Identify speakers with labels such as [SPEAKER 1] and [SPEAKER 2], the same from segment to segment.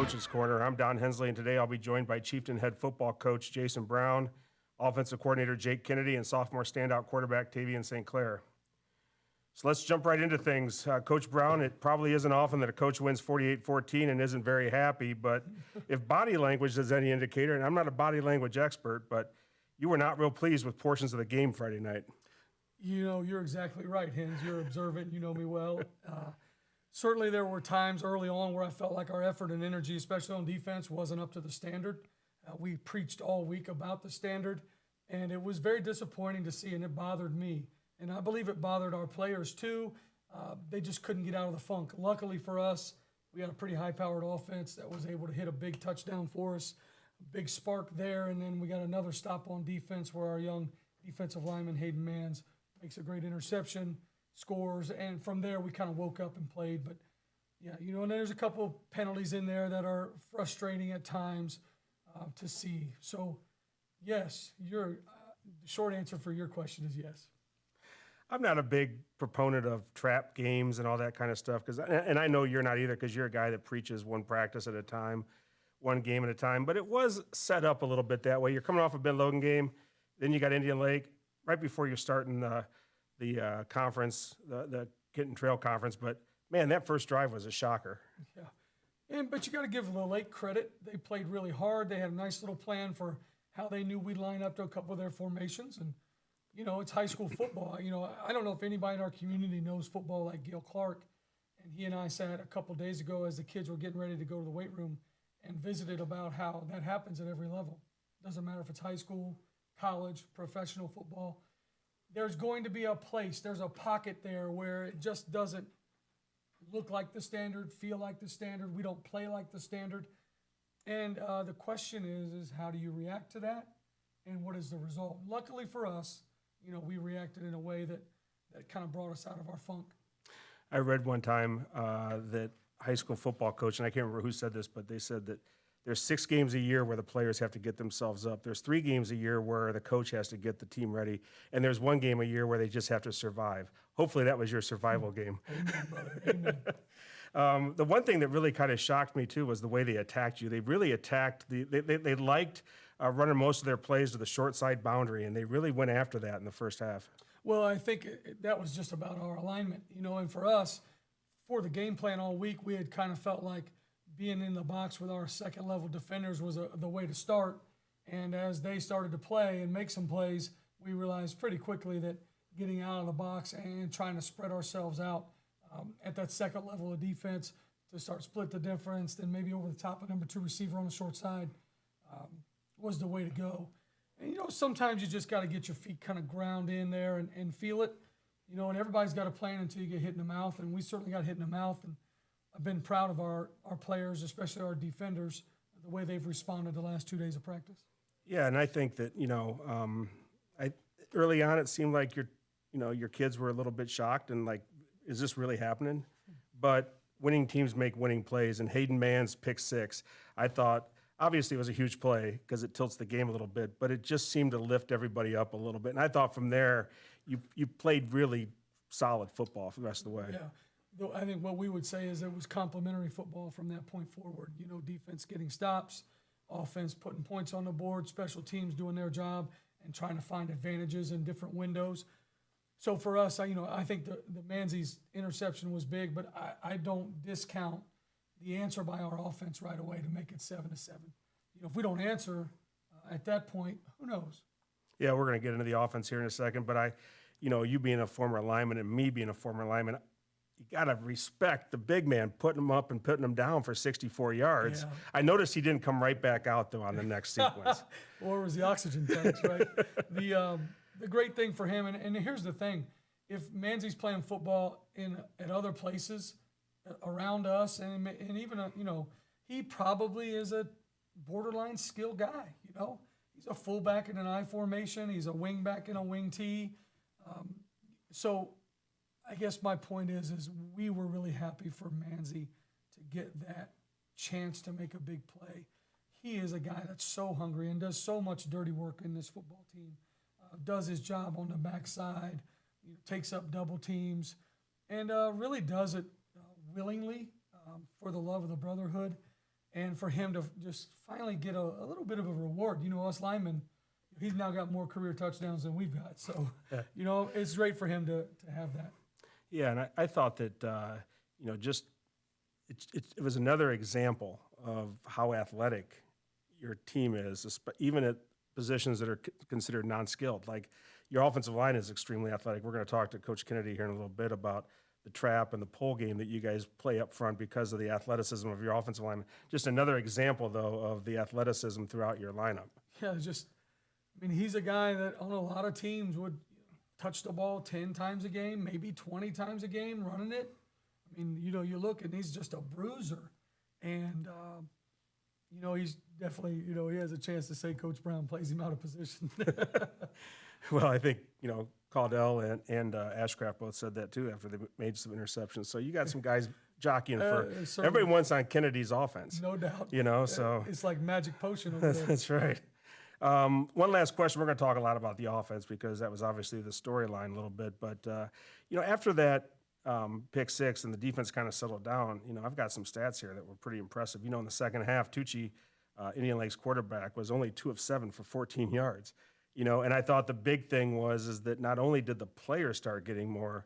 [SPEAKER 1] Coach's Corner. I'm Don Hensley, and today I'll be joined by Chieftain head football coach Jason Brown, offensive coordinator Jake Kennedy, and sophomore standout quarterback Tavien St. Clair. So let's jump right into things. Coach Brown, it probably isn't often that a coach wins 48-14 and isn't very happy, but if body language is any indicator, and I'm not a body language expert, but you were not real pleased with portions of the game Friday night.
[SPEAKER 2] You know, you're exactly right, Hens. You're observant. You know me well. Certainly there were times early on where I felt like our effort and energy, especially on defense, wasn't up to the standard. We preached all week about the standard, and it was very disappointing to see, and it bothered me. And I believe it bothered our players too. They just couldn't get out of the funk. Luckily for us, we had a pretty high-powered offense that was able to hit a big touchdown for us, a big spark there, and then we got another stop on defense where our young defensive lineman, Hayden Mans, makes a great interception, scores, and from there we kind of woke up and played. But, yeah, you know, and there's a couple penalties in there that are frustrating at times to see. So, yes, the short answer for your question is yes.
[SPEAKER 1] I'm not a big proponent of trap games and all that kind of stuff, and I know you're not either because you're a guy that preaches one practice at a time, one game at a time. But it was set up a little bit that way. You're coming off a Ben Logan game, then you got Indian Lake right before you're starting the conference, the Kitten Trail Conference. But, man, that first drive was a shocker.
[SPEAKER 2] Yeah. But you got to give the Lake credit. They played really hard. They had a nice little plan for how they knew we'd line up to a couple of their formations. And, you know, it's high school football. You know, I don't know if anybody in our community knows football like Gil Clark. And he and I sat a couple of days ago as the kids were getting ready to go to the weight room and visited about how that happens at every level. Doesn't matter if it's high school, college, professional football. There's going to be a place, there's a pocket there where it just doesn't look like the standard, feel like the standard. We don't play like the standard. And the question is how do you react to that? And what is the result? Luckily for us, you know, we reacted in a way that kind of brought us out of our funk.
[SPEAKER 1] I read one time that high school football coach, and I can't remember who said this, but they said that there's 6 games a year where the players have to get themselves up. There's 3 games a year where the coach has to get the team ready. And there's 1 game a year where they just have to survive. Hopefully that was your survival game.
[SPEAKER 2] Amen, brother. Amen.
[SPEAKER 1] The one thing that really kind of shocked me, too, was the way they attacked you. They really attacked, they liked running most of their plays to the short side boundary, and they really went after that in the first half.
[SPEAKER 2] Well, I think that was just about our alignment. You know, and for us, for the game plan all week, we had kind of felt like being in the box with our second-level defenders was the way to start. And as they started to play and make some plays, we realized pretty quickly that getting out of the box and trying to spread ourselves out at that second level of defense to start split the difference, then maybe over the top of number 2 receiver on the short side was the way to go. And, you know, sometimes you just got to get your feet kind of ground in there and feel it. You know, and everybody's got a plan until you get hit in the mouth, and we certainly got hit in the mouth. And I've been proud of our players, especially our defenders, the way they've responded the last 2 days of practice.
[SPEAKER 1] Yeah, and I think that, you know, early on it seemed like your kids were a little bit shocked and like, is this really happening? But winning teams make winning plays, and Hayden Mans pick 6, I thought, obviously it was a huge play because it tilts the game a little bit, but it just seemed to lift everybody up a little bit. And I thought from there, you played really solid football for the rest of the way.
[SPEAKER 2] Yeah. I think what we would say is it was complementary football from that point forward. You know, defense getting stops, offense putting points on the board, special teams doing their job and trying to find advantages in different windows. So for us, I think the Manzi's interception was big, but I don't discount the answer by our offense right away to make it 7-7. You know, if we don't answer at that point, who knows?
[SPEAKER 1] Yeah, we're going to get into the offense here in a second, but you being a former lineman and me being a former lineman, you got to respect the big man putting him up and putting him down for 64 yards. Yeah. I noticed he didn't come right back out, though, on the next sequence.
[SPEAKER 2] Or it was the oxygen tanks, right? The great thing for him, and here's the thing, if Manzi's playing football at other places around us, and even, he probably is a borderline skill guy, you know. He's a fullback in an I formation. He's a wingback in a wing T. So I guess my point is we were really happy for Manzi to get that chance to make a big play. He is a guy that's so hungry and does so much dirty work in this football team, does his job on the backside, takes up double teams, and really does it willingly for the love of the brotherhood. and for him to just finally get a little bit of a reward. You know, us linemen, he's now got more career touchdowns than we've got. So, you know, it's great for him to have that.
[SPEAKER 1] Yeah, and I thought that, you know, just it was another example of how athletic your team is, even at positions that are considered non-skilled. Like your offensive line is extremely athletic. We're going to talk to Coach Kennedy here in a little bit about the trap and the pull game that you guys play up front because of the athleticism of your offensive lineman. Just another example, though, of the athleticism throughout your lineup.
[SPEAKER 2] Yeah, I mean, he's a guy that on a lot of teams would touch the ball 10 times a game, maybe 20 times a game running it. I mean, you know, you look and he's just a bruiser. And, you know, he's definitely, you know, he has a chance to say Coach Brown plays him out of position.
[SPEAKER 1] Well, I think, you know, Caudell and Ashcraft both said that too after they made some interceptions. So you got some guys jockeying for everybody wants on Kennedy's offense.
[SPEAKER 2] No doubt.
[SPEAKER 1] You know, so
[SPEAKER 2] it's like magic potion over there.
[SPEAKER 1] that's right. One last question. We're going to talk a lot about the offense because that was obviously the storyline a little bit. But, you know, after that pick six and the defense kind of settled down, you know, I've got some stats here that were pretty impressive. You know, in the second half, Tucci, Indian Lakes quarterback, was only 2 of 7 for 14 yards. You know, and I thought the big thing is that not only did the players start getting more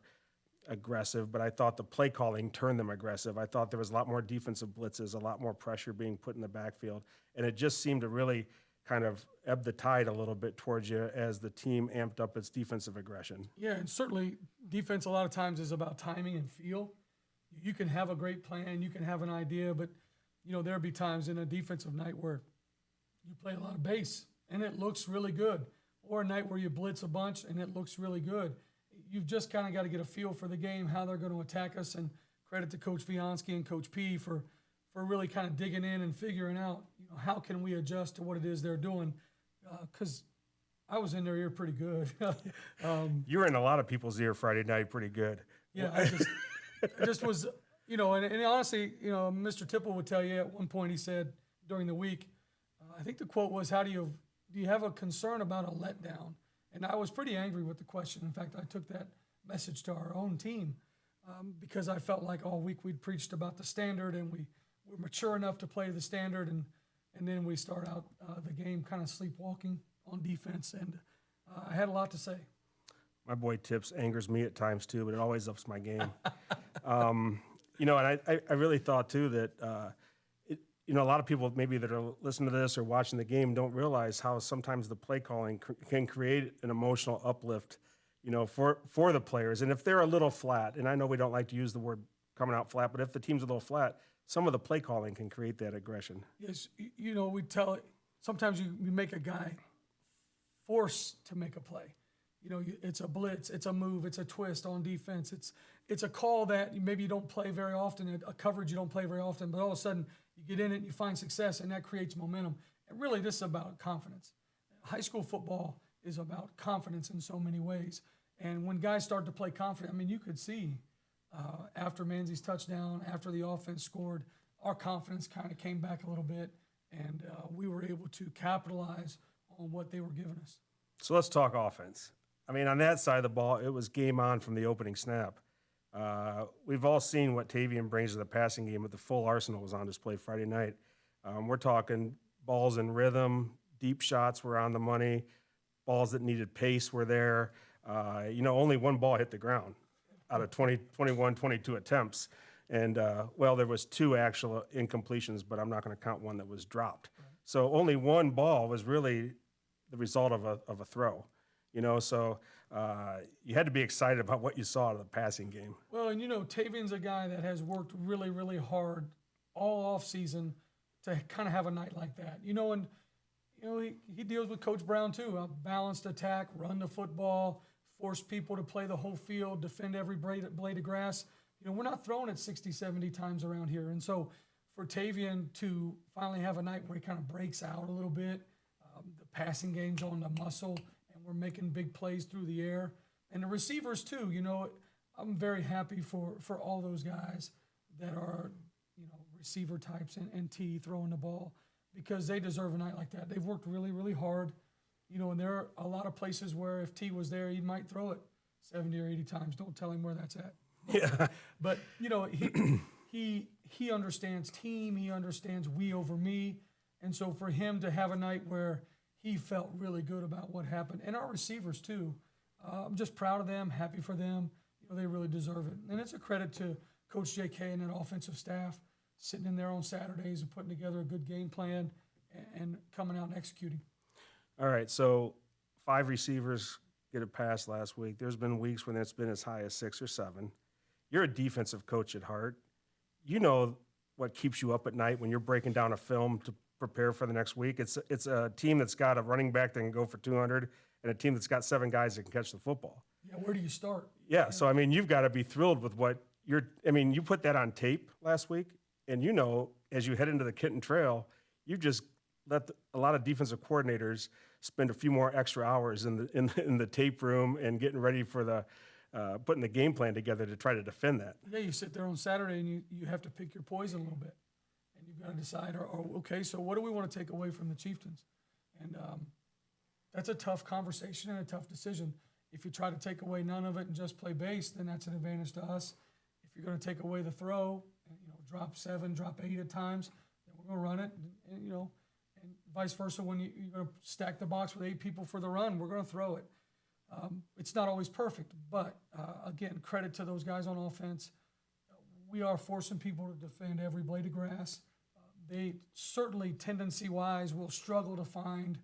[SPEAKER 1] aggressive, but I thought the play calling turned them aggressive. I thought there was a lot more defensive blitzes, a lot more pressure being put in the backfield, and it just seemed to really kind of ebb the tide a little bit towards you as the team amped up its defensive aggression.
[SPEAKER 2] Yeah, and certainly defense a lot of times is about timing and feel. You can have a great plan, you can have an idea, but, you know, there'll be times in a defensive night where you play a lot of base and it looks really good, or a night where you blitz a bunch and it looks really good. You've just kind of got to get a feel for the game, how they're going to attack us, and credit to Coach Viansky and Coach P for really kind of digging in and figuring out, you know, how can we adjust to what it is they're doing. Because I was in their ear pretty good.
[SPEAKER 1] You were in a lot of people's ear Friday night pretty good.
[SPEAKER 2] Yeah, I just was, you know, and honestly, you know, Mr. Tipple would tell you at one point, he said during the week, I think the quote was, do you have a concern about a letdown? And I was pretty angry with the question. In fact, I took that message to our own team because I felt like all week we'd preached about the standard and we were mature enough to play the standard, and then we start out the game kind of sleepwalking on defense, and I had a lot to say.
[SPEAKER 1] My boy Tips angers me at times too, but it always ups my game. You know, and I really thought too that you know, a lot of people maybe that are listening to this or watching the game don't realize how sometimes the play calling can create an emotional uplift, you know, for the players. And if they're a little flat, and I know we don't like to use the word coming out flat, but if the team's a little flat, some of the play calling can create that aggression.
[SPEAKER 2] Yes, you know, sometimes you make a guy force to make a play. You know, it's a blitz, it's a move, it's a twist on defense. It's a call that maybe you don't play very often, a coverage you don't play very often, but all of a sudden you get in it and you find success, and that creates momentum. And really, this is about confidence. High school football is about confidence in so many ways. And when guys start to play confident, I mean, you could see after Manzi's touchdown, after the offense scored, our confidence kind of came back a little bit, and we were able to capitalize on what they were giving us.
[SPEAKER 1] So let's talk offense. I mean, on that side of the ball, it was game on from the opening snap. We've all seen what Tavien brings to the passing game, but the full arsenal was on display Friday night. We're talking balls in rhythm, deep shots were on the money, balls that needed pace were there. You know, only one ball hit the ground out of 21, 22 attempts. And, well, there was 2 actual incompletions, but I'm not going to count one that was dropped. Right. So only one ball was really the result of a throw. You know, so you had to be excited about what you saw out of the passing game.
[SPEAKER 2] Well, and you know, Tavien's a guy that has worked really, really hard all off season to kind of have a night like that. You know, and you know he deals with Coach Brown too. A balanced attack, run the football, force people to play the whole field, defend every blade of grass. You know, we're not throwing it 60, 70 times around here. And so for Tavien to finally have a night where he kind of breaks out a little bit, the passing game's on the muscle, and we're making big plays through the air. And the receivers too, you know, I'm very happy for all those guys that are, you know, receiver types and T throwing the ball, because they deserve a night like that. They've worked really, really hard, you know, and there are a lot of places where if T was there, he might throw it 70 or 80 times. Don't tell him where that's at.
[SPEAKER 1] Yeah.
[SPEAKER 2] But, you know, he he understands team, he understands we over me. And so for him to have a night where he felt really good about what happened, and our receivers too, I'm just proud of them, happy for them. They really deserve it. And it's a credit to Coach J.K. and that offensive staff sitting in there on Saturdays and putting together a good game plan and coming out and executing.
[SPEAKER 1] All right, so 5 receivers get a pass last week. There's been weeks when it's been as high as 6 or 7. You're a defensive coach at heart. You know what keeps you up at night when you're breaking down a film to prepare for the next week. It's a team that's got a running back that can go for 200 and a team that's got 7 guys that can catch the football.
[SPEAKER 2] Yeah, where do you start?
[SPEAKER 1] Yeah, so I mean, you've got to be thrilled with what you put that on tape last week, and as you head into the Kitten Trail, you just let a lot of defensive coordinators spend a few more extra hours in the tape room and getting ready for the putting the game plan together to try to defend that.
[SPEAKER 2] Yeah, you sit there on Saturday and you have to pick your poison a little bit, and you've got to decide, okay, so what do we want to take away from the Chieftains? And that's a tough conversation and a tough decision. If you try to take away none of it and just play base, then that's an advantage to us. If you're going to take away the throw, and, drop 7, drop 8 at times, then we're going to run it, and vice versa. When you're going to stack the box with 8 people for the run, we're going to throw it. It's not always perfect, but again, credit to those guys on offense. We are forcing people to defend every blade of grass. They certainly, tendency-wise, will struggle to find,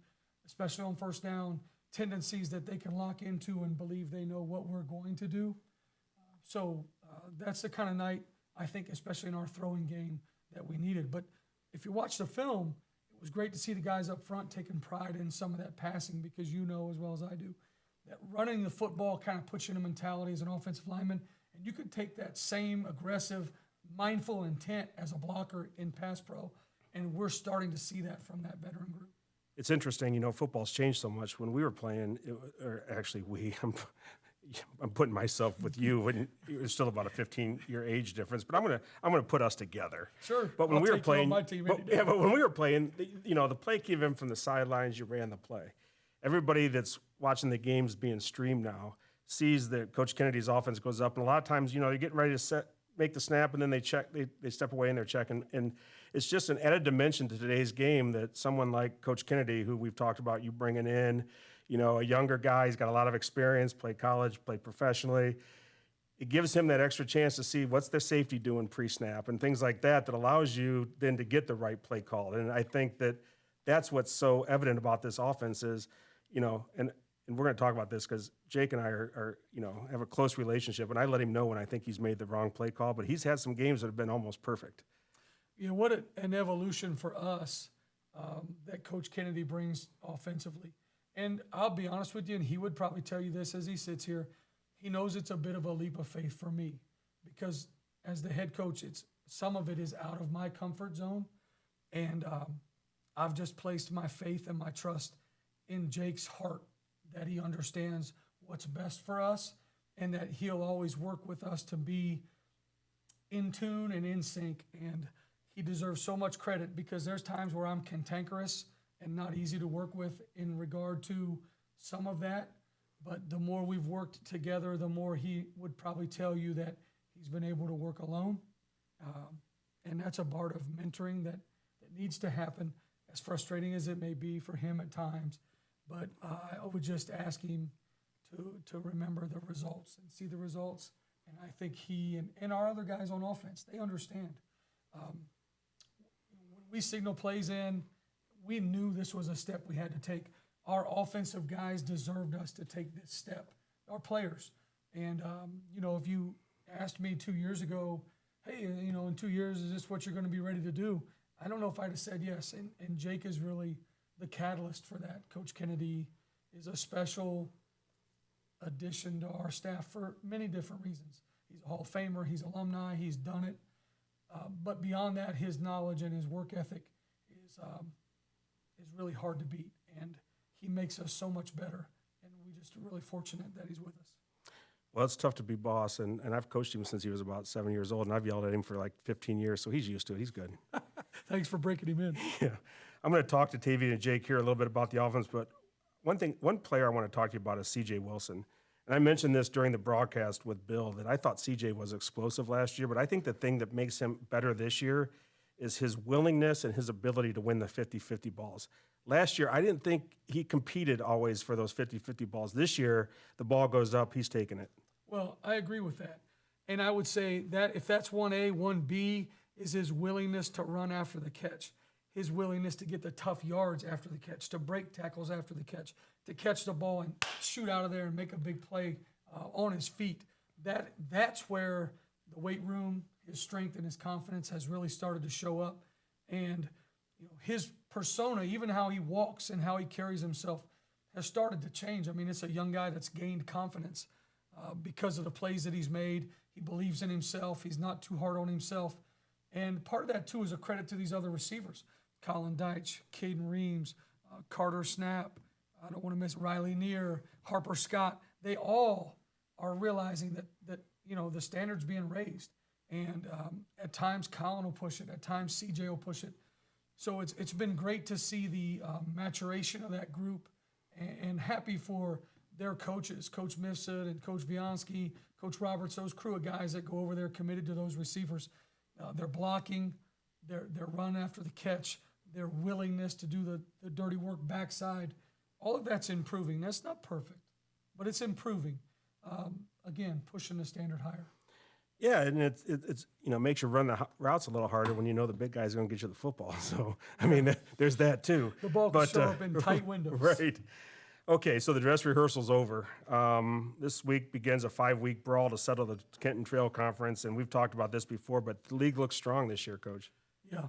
[SPEAKER 2] especially on first down, tendencies that they can lock into and believe they know what we're going to do. So that's the kind of night, I think, especially in our throwing game, that we needed. But if you watch the film, it was great to see the guys up front taking pride in some of that passing, because you know as well as I do that running the football kind of puts you in a mentality as an offensive lineman, and you could take that same aggressive, mindful intent as a blocker in pass pro, and we're starting to see that from that veteran group.
[SPEAKER 1] It's interesting, football's changed so much. When we were playing, I'm putting myself with you, and it was still about a 15-year age difference. But I'm gonna put us together.
[SPEAKER 2] Sure.
[SPEAKER 1] But when we were playing,
[SPEAKER 2] my team
[SPEAKER 1] but when we were playing, the play came in from the sidelines. You ran the play. Everybody that's watching the games being streamed now sees that Coach Kennedy's offense goes up, and a lot of times, they're getting ready to make the snap, and then they check. They step away and they're checking, and it's just an added dimension to today's game that someone like Coach Kennedy, who we've talked about, you bringing in, a younger guy, he's got a lot of experience, played college, played professionally. It gives him that extra chance to see what's their safety doing pre-snap and things like that allows you then to get the right play called. And I think that's what's so evident about this offense is, and we're going to talk about this because Jake and I are have a close relationship, and I let him know when I think he's made the wrong play call, but he's had some games that have been almost perfect.
[SPEAKER 2] What an evolution for us that Coach Kennedy brings offensively. And I'll be honest with you, and he would probably tell you this as he sits here, he knows it's a bit of a leap of faith for me because as the head coach, some of it is out of my comfort zone, and I've just placed my faith and my trust in Jake's heart that he understands what's best for us and that he'll always work with us to be in tune and in sync. And he deserves so much credit because there's times where I'm cantankerous and not easy to work with in regard to some of that. But the more we've worked together, the more he would probably tell you that he's been able to work alone. And that's a part of mentoring that needs to happen, as frustrating as it may be for him at times. But I would just ask him to remember the results and see the results. And I think he and our other guys on offense, they understand. When we signal plays in, we knew this was a step we had to take. Our offensive guys deserved us to take this step, our players. And, if you asked me 2 years ago, hey, in 2 years, is this what you're going to be ready to do? I don't know if I'd have said yes. And Jake is really the catalyst for that. Coach Kennedy is a special addition to our staff for many different reasons. He's a Hall of Famer. He's alumni. He's done it. But beyond that, his knowledge and his work ethic is really hard to beat. And he makes us so much better. And we're just really fortunate that he's with us.
[SPEAKER 1] Well, it's tough to be boss, and I've coached him since he was about 7 years old, and I've yelled at him for like 15 years, so he's used to it. He's good.
[SPEAKER 2] Thanks for breaking him in.
[SPEAKER 1] Yeah. I'm going to talk to Tavien and Jake here a little bit about the offense, but one player I want to talk to you about is C.J. Wilson. And I mentioned this during the broadcast with Bill that I thought CJ was explosive last year, but I think the thing that makes him better this year is his willingness and his ability to win the 50-50 balls. Last year, I didn't think he competed always for those 50-50 balls. This year, the ball goes up, he's taking it.
[SPEAKER 2] Well, I agree with that. And I would say that if that's 1A, 1B is his willingness to run after the catch, his willingness to get the tough yards after the catch, to break tackles after the catch the ball and shoot out of there and make a big play on his feet. That's where the weight room, his strength and his confidence has really started to show up. And his persona, even how he walks and how he carries himself, has started to change. I mean, it's a young guy that's gained confidence because of the plays that he's made. He believes in himself. He's not too hard on himself. And part of that, too, is a credit to these other receivers. Colin Deitch, Caden Reams, Carter Snap, I don't want to miss Riley Neer, Harper Scott. They all are realizing that the standard's being raised. And at times, Colin will push it. At times, CJ will push it. So it's been great to see the maturation of that group and happy for their coaches, Coach Mifsud and Coach Viansky, Coach Roberts, those crew of guys that go over there committed to those receivers. Their blocking, their run after the catch, their willingness to do the dirty work backside, all of that's improving. That's not perfect, but it's improving. Again, pushing the standard higher.
[SPEAKER 1] Yeah, and it's makes you run the routes a little harder when you know the big guy's going to get you the football. So, I mean, there's that too.
[SPEAKER 2] The ball can show up in tight windows.
[SPEAKER 1] Right. Okay, so the dress rehearsal's over. This week begins a 5-week brawl to settle the Kenton Trail Conference, and we've talked about this before, but the league looks strong this year, Coach.
[SPEAKER 2] Yeah,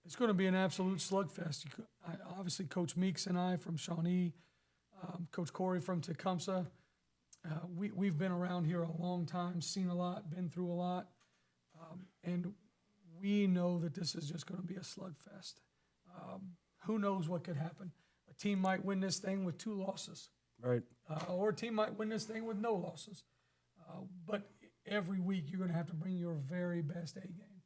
[SPEAKER 2] it's going to be an absolute slugfest. Obviously, Coach Meeks and I from Shawnee, Coach Corey from Tecumseh, we've been around here a long time, seen a lot, been through a lot, and we know that this is just going to be a slugfest. Who knows what could happen? A team might win this thing with 2 losses.
[SPEAKER 1] Right.
[SPEAKER 2] Or a team might win this thing with no losses. But every week you're going to have to bring your very best A game.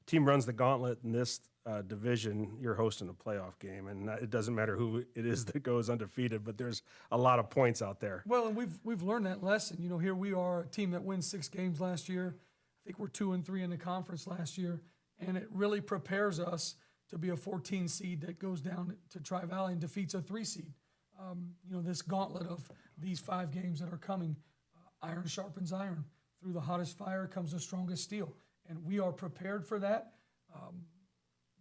[SPEAKER 1] Team runs the gauntlet in this division. You're hosting a playoff game, and it doesn't matter who it is that goes undefeated, but there's a lot of points out there.
[SPEAKER 2] Well, and we've learned that lesson. Here we are, a team that wins 6 games last year. I think we're 2-3 in the conference last year, and it really prepares us to be a 14 seed that goes down to Tri-Valley and defeats a 3 seed. This gauntlet of these 5 games that are coming, iron sharpens iron. Through the hottest fire comes the strongest steel. And we are prepared for that.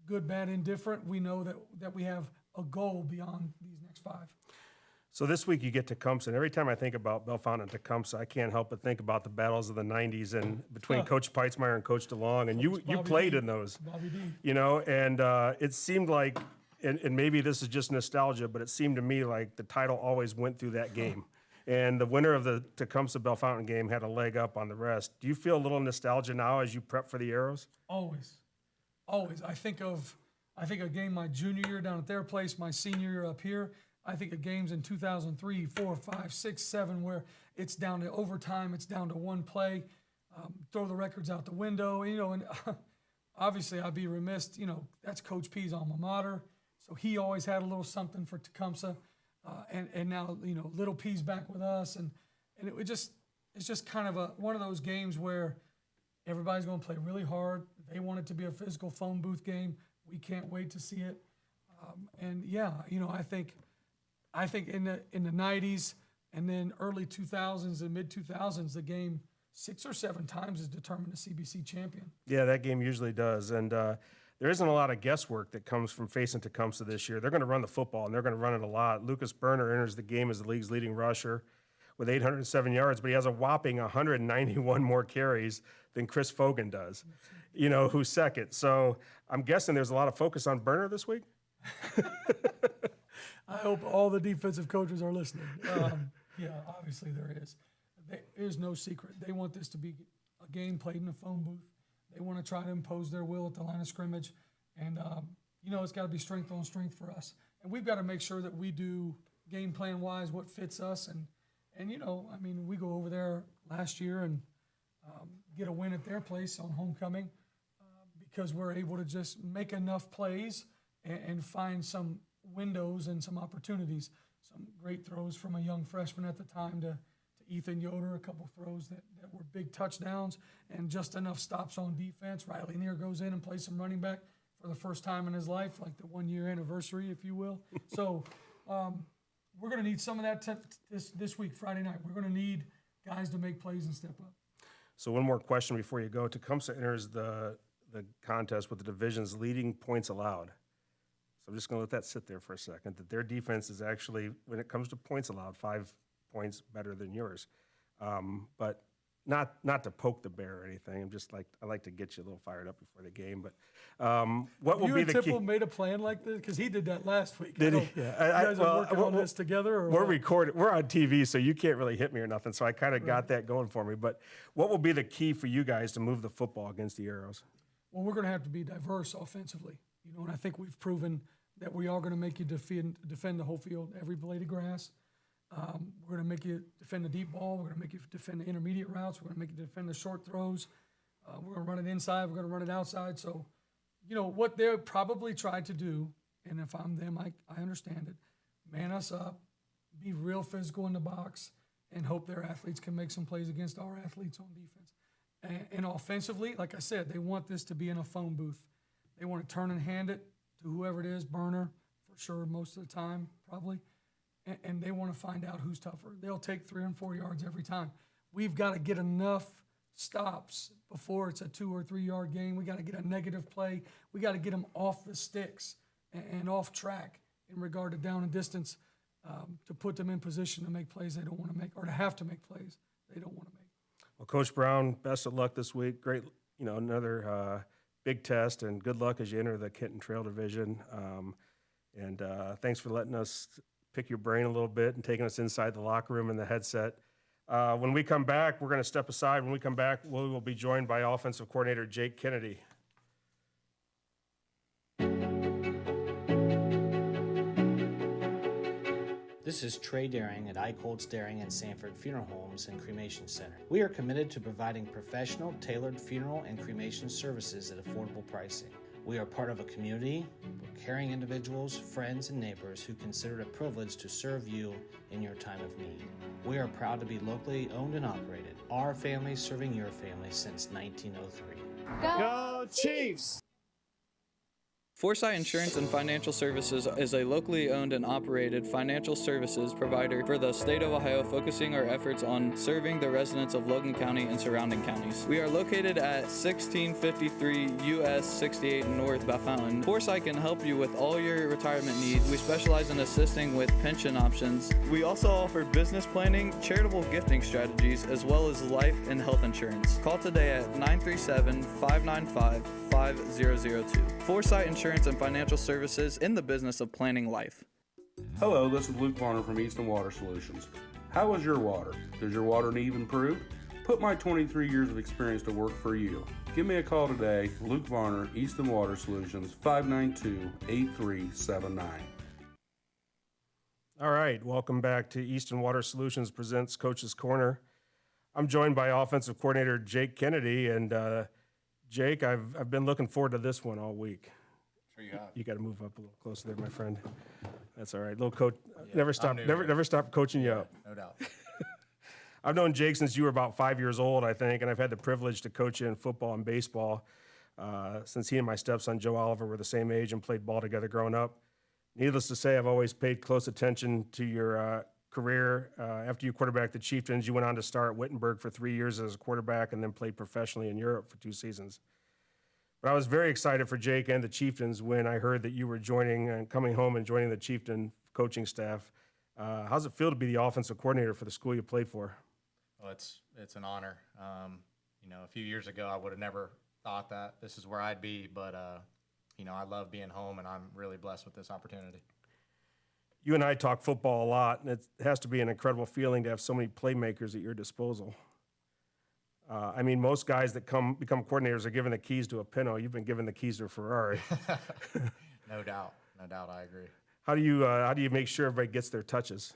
[SPEAKER 2] Good, bad, indifferent. We know that we have a goal beyond these next 5.
[SPEAKER 1] So this week you get Tecumseh, and every time I think about Bellefontaine and Tecumseh, I can't help but think about the battles of the 90s and between Coach Peitzmeyer and Coach DeLong, and you played in those.
[SPEAKER 2] Bobby D.
[SPEAKER 1] And it seemed like, and maybe this is just nostalgia, but it seemed to me like the title always went through that game. And the winner of the Tecumseh-Bellefontaine game had a leg up on the rest. Do you feel a little nostalgia now as you prep for the Arrows?
[SPEAKER 2] Always. I think of a game my junior year down at their place, my senior year up here. I think of games in 2003, 4, 5, 6, 7, where it's down to overtime, it's down to 1 play, throw the records out the window, and obviously I'd be remiss, that's Coach P's alma mater, so he always had a little something for Tecumseh, and now, Little P's back with us, and it's just kind of one of those games where everybody's going to play really hard. They want it to be a physical phone booth game. We can't wait to see it. I think in the 90s and then early 2000s and mid 2000s, the game 6 or 7 times has determined a CBC champion.
[SPEAKER 1] Yeah, that game usually does. And there isn't a lot of guesswork that comes from facing Tecumseh this year. They're going to run the football, and they're going to run it a lot. Lucas Berner enters the game as the league's leading rusher with 807 yards, but he has a whopping 191 more carries than Chris Fogan does, who's second. So I'm guessing there's a lot of focus on Berner this week.
[SPEAKER 2] I hope all the defensive coaches are listening. Yeah, obviously there is. There's no secret. They want this to be a game played in a phone booth. They want to try to impose their will at the line of scrimmage. And, it's got to be strength on strength for us. And we've got to make sure that we do game plan-wise what fits us. And we go over there last year and get a win at their place on homecoming because we're able to just make enough plays and find some windows and some opportunities. Some great throws from a young freshman at the time to Ethan Yoder, a couple throws that were big touchdowns, and just enough stops on defense. Riley Neer goes in and plays some running back for the first time in his life, like the 1-year anniversary, if you will. So we're going to need some of that this week, Friday night. We're going to need guys to make plays and step up.
[SPEAKER 1] So one more question before you go. Tecumseh enters the contest with the division's leading points allowed. So I'm just going to let that sit there for a second, that their defense is actually, when it comes to points allowed, 5 points better than yours. But not to poke the bear or anything. I'm just I like to get you a little fired up before the game. But what will
[SPEAKER 2] You
[SPEAKER 1] be
[SPEAKER 2] and
[SPEAKER 1] the key?
[SPEAKER 2] Tipple made a plan like this? Because he did that last week.
[SPEAKER 1] Did
[SPEAKER 2] I
[SPEAKER 1] he?
[SPEAKER 2] don't-
[SPEAKER 1] Yeah.
[SPEAKER 2] You guys are working on this together? Or
[SPEAKER 1] We're
[SPEAKER 2] what?
[SPEAKER 1] recorded. We're on TV, so you can't really hit me or nothing. So I kind of got that going for me. But what will be the key for you guys to move the football against the Arrows?
[SPEAKER 2] Well, we're going to have to be diverse offensively, and I think we've proven that we are going to make you defend the whole field, every blade of grass. We're going to make you defend the deep ball. We're going to make you defend the intermediate routes. We're going to make you defend the short throws. We're going to run it inside. We're going to run it outside. So, what they'll probably try to do, and if I'm them, I understand it, man us up, be real physical in the box, and hope their athletes can make some plays against our athletes on defense. And offensively, like I said, they want this to be in a phone booth. They want to turn and hand it to whoever it is, burner, for sure, most of the time, probably. And they want to find out who's tougher. They'll take 3 and 4 yards every time. We've got to get enough stops before it's a 2 or 3 yard gain. We got to get a negative play. We got to get them off the sticks and off track in regard to down and distance to put them in position to make plays they don't want to make, or to have to make plays they don't want to make.
[SPEAKER 1] Well, Coach Brown, best of luck this week. Great, another big test, and good luck as you enter the Kenton Trail Division. And thanks for letting us pick your brain a little bit and taking us inside the locker room and the headset. When we come back, we're going to step aside. When we come back, we will be joined by offensive coordinator Jake Kennedy.
[SPEAKER 3] This is Trey Daring at Eichholz Daring and Sanford Funeral Homes and Cremation Center. We are committed to providing professional, tailored funeral and cremation services at affordable pricing. We are part of a community where caring individuals, friends, and neighbors who consider it a privilege to serve you in your time of need. We are proud to be locally owned and operated. Our family serving your family since 1903.
[SPEAKER 4] Go Chiefs!
[SPEAKER 5] Forsy Insurance and Financial Services is a locally owned and operated financial services provider for the state of Ohio, focusing our efforts on serving the residents of Logan County and surrounding counties. We are located at 1653 US 68 North Bellefontaine. Forsy can help you with all your retirement needs. We specialize in assisting with pension options. We also offer business planning, charitable gifting strategies, as well as life and health insurance. Call today at 937-595-5002. Forsy Insurance and Financial Services, in the business of planning life.
[SPEAKER 6] Hello, this is Luke Varner from Easton Water Solutions. How is your water? Does your water need improved? Put my 23 years of experience to work for you. Give me a call today, Luke Varner, Easton Water Solutions, 592-8379.
[SPEAKER 1] All right, welcome back to Easton Water Solutions presents Coach's Corner. I'm joined by offensive coordinator Jake Kennedy, and Jake, I've been looking forward to this one all week.
[SPEAKER 4] Sure you have.
[SPEAKER 1] You got to move up a little closer there, my friend. That's all right. Little coach,
[SPEAKER 4] Yeah,
[SPEAKER 1] never
[SPEAKER 4] I'm
[SPEAKER 1] stop,
[SPEAKER 4] new
[SPEAKER 1] never
[SPEAKER 4] here.
[SPEAKER 1] stop coaching you up.
[SPEAKER 4] No doubt.
[SPEAKER 1] I've known Jake since you were about 5 years old, I think, and I've had the privilege to coach you in football and baseball since he and my stepson Joe Oliver were the same age and played ball together growing up. Needless to say, I've always paid close attention to your career. After you quarterbacked the Chieftains, you went on to start at Wittenberg for 3 years as a quarterback and then played professionally in Europe for 2 seasons. But I was very excited for Jake and the Chieftains when I heard that you were joining and coming home and joining the Chieftain coaching staff. How's it feel to be the offensive coordinator for the school you played for?
[SPEAKER 4] Well, it's an honor. A few years ago, I would have never thought that this is where I'd be, but I love being home, and I'm really blessed with this opportunity.
[SPEAKER 1] You and I talk football a lot, and it has to be an incredible feeling to have so many playmakers at your disposal. Most guys that become coordinators are given the keys to a Pinto. You've been given the keys to a Ferrari.
[SPEAKER 4] No doubt, I agree.
[SPEAKER 1] How do you make sure everybody gets their touches?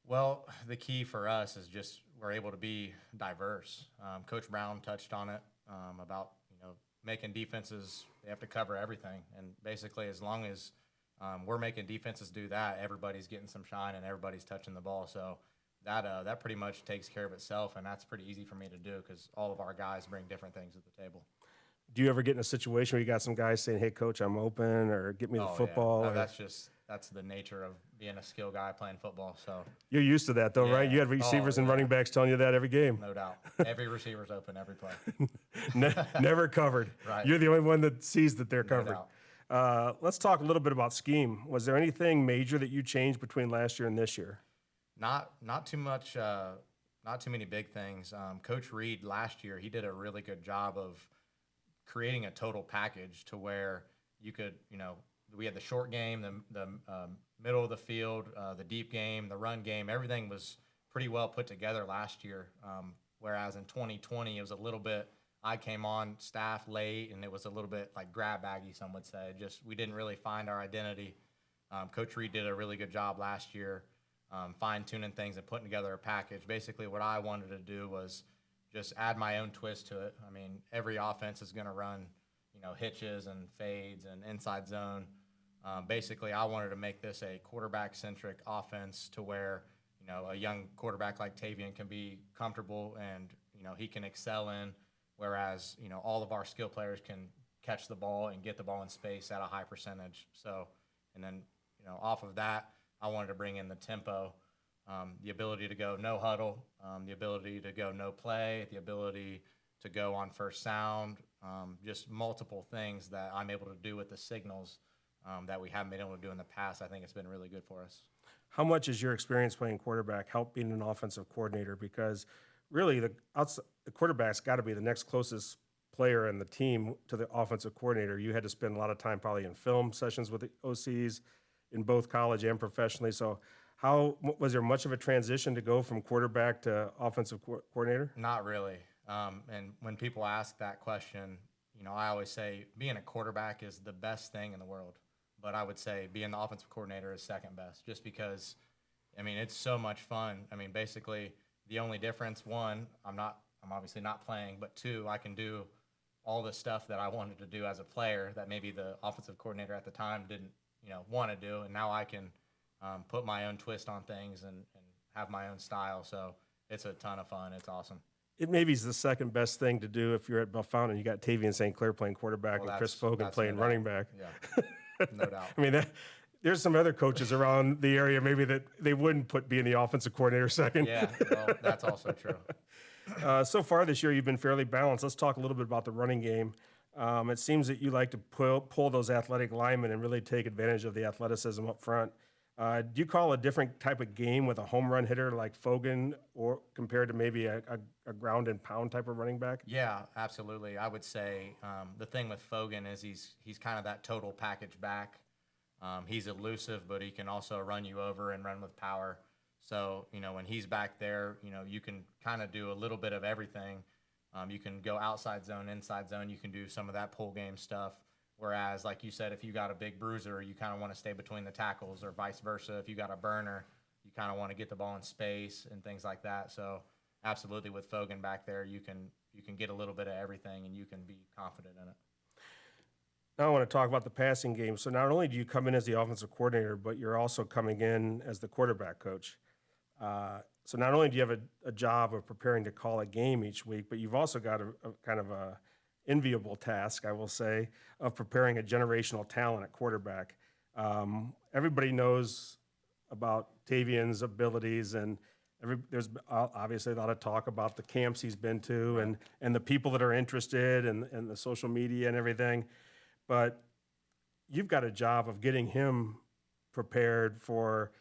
[SPEAKER 4] Well, the key for us is just we're able to be diverse. Coach Brown touched on it about making defenses, they have to cover everything, and basically as long as we're making defenses do that, everybody's getting some shine and everybody's touching the ball. So that pretty much takes care of itself, and that's pretty easy for me to do because all of our guys bring different things to the table.
[SPEAKER 1] Do you ever get in a situation where you got some guys saying, "Hey, coach, I'm open," or "Get me the football"?
[SPEAKER 4] Yeah.
[SPEAKER 1] Or...
[SPEAKER 4] That's the nature of being a skill guy playing football. So
[SPEAKER 1] You're used to that, though, right?
[SPEAKER 4] Yeah.
[SPEAKER 1] You had receivers and running backs telling you that every game.
[SPEAKER 4] no doubt, every receiver's open every play.
[SPEAKER 1] Never covered.
[SPEAKER 4] Right.
[SPEAKER 1] You're the only one that sees that they're
[SPEAKER 4] No
[SPEAKER 1] covered.
[SPEAKER 4] doubt.
[SPEAKER 1] Let's talk a little bit about scheme. Was there anything major that you changed between last year and this year?
[SPEAKER 4] Not too much. Not too many big things. Coach Reed last year, he did a really good job of creating a total package to where you could, we had the short game, the middle of the field, the deep game, the run game. Everything was pretty well put together last year. Whereas in 2020, it was a little bit. I came on staff late, and it was a little bit like grab baggy, some would say. Just we didn't really find our identity. Coach Reed did a really good job last year, fine-tuning things and putting together a package. Basically, what I wanted to do was just add my own twist to it. I mean, every offense is going to run, hitches and fades and inside zone. Basically, I wanted to make this a quarterback-centric offense to where, a young quarterback like Tavien can be comfortable and, he can excel in, whereas, all of our skill players can catch the ball and get the ball in space at a high percentage. So, and then, off of that, I wanted to bring in the tempo, the ability to go no huddle, the ability to go no play, the ability to go on first sound, just multiple things that I'm able to do with the signals that we haven't been able to do in the past. I think it's been really good for us.
[SPEAKER 1] How much has your experience playing quarterback helped being an offensive coordinator? Because really, the quarterback's got to be the next closest player in the team to the offensive coordinator. You had to spend a lot of time probably in film sessions with the OCs in both college and professionally. So how was there much of a transition to go from quarterback to offensive coordinator?
[SPEAKER 4] Not really. And when people ask that question, I always say being a quarterback is the best thing in the world. But I would say being the offensive coordinator is second best, just because, it's so much fun. Basically, the only difference, one, I'm obviously not playing, but two, I can do all the stuff that I wanted to do as a player that maybe the offensive coordinator at the time didn't, want to do, and now I can put my own twist on things and have my own style. So it's a ton of fun. It's awesome.
[SPEAKER 1] It maybe is the second best thing to do if you're at Bellefontaine. You got Tavien St. Clair playing quarterback and Chris Fogan playing running back.
[SPEAKER 4] Yeah, no doubt.
[SPEAKER 1] There's some other coaches around the area maybe that they wouldn't put being the offensive coordinator second.
[SPEAKER 4] Yeah, well, that's also true.
[SPEAKER 1] So far this year, you've been fairly balanced. Let's talk a little bit about the running game. It seems that you like to pull those athletic linemen and really take advantage of the athleticism up front. Do you call a different type of game with a home run hitter like Fogan, or compared to maybe a ground and pound type of running back?
[SPEAKER 4] Yeah, absolutely. I would say the thing with Fogan is he's kind of that total package back. He's elusive, but he can also run you over and run with power. So, when he's back there, you can kind of do a little bit of everything. You can go outside zone, inside zone. You can do some of that pull game stuff. Whereas, like you said, if you got a big bruiser, you kind of want to stay between the tackles, or vice versa. If you got a burner, you kind of want to get the ball in space and things like that. So, absolutely, with Fogan back there, you can get a little bit of everything, and you can be confident in it.
[SPEAKER 1] Now I want to talk about the passing game. So not only do you come in as the offensive coordinator, but you're also coming in as the quarterback coach. So not only do you have a job of preparing to call a game each week, but you've also got a kind of a enviable task, I will say, of preparing a generational talent at quarterback. Everybody knows about Tavien's abilities, and there's obviously a lot of talk about the camps he's been to and the people that are interested and the social media and everything. But you've got a job of getting him prepared for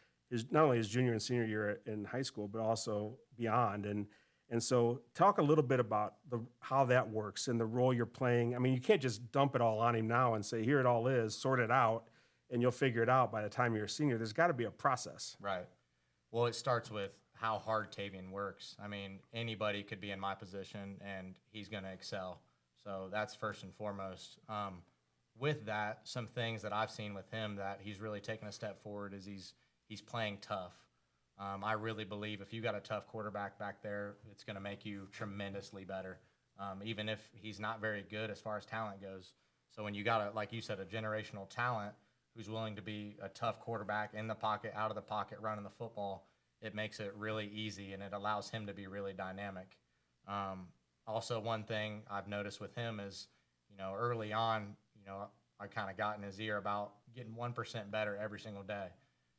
[SPEAKER 1] not only his junior and senior year in high school, but also beyond. And so talk a little bit about how that works and the role you're playing. You can't just dump it all on him now and say, here it all is, sort it out, and you'll figure it out by the time you're a senior. There's got to be a process.
[SPEAKER 4] Right. Well, it starts with how hard Tavien works. Anybody could be in my position, and he's going to excel. So that's first and foremost. With that, some things that I've seen with him that he's really taken a step forward is he's playing tough. I really believe if you got a tough quarterback back there, it's going to make you tremendously better, even if he's not very good as far as talent goes. So when you got, like you said, a generational talent who's willing to be a tough quarterback in the pocket, out of the pocket, running the football, it makes it really easy, and it allows him to be really dynamic. Also, one thing I've noticed with him is, early on, I kind of got in his ear about getting 1% better every single day.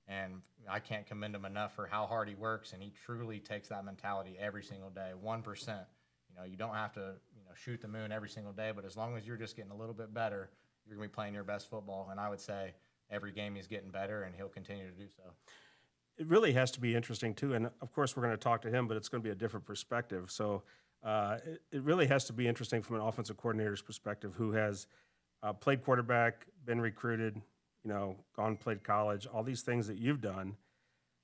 [SPEAKER 4] And I can't commend him enough for how hard he works, and he truly takes that mentality every single day, 1%. You don't have to, shoot the moon every single day, but as long as you're just getting a little bit better, you're going to be playing your best football. And I would say every game he's getting better, and he'll continue to do so.
[SPEAKER 1] It really has to be interesting too, and of course we're going to talk to him, but it's going to be a different perspective. So it really has to be interesting from an offensive coordinator's perspective, who has played quarterback, been recruited, gone played college, all these things that you've done.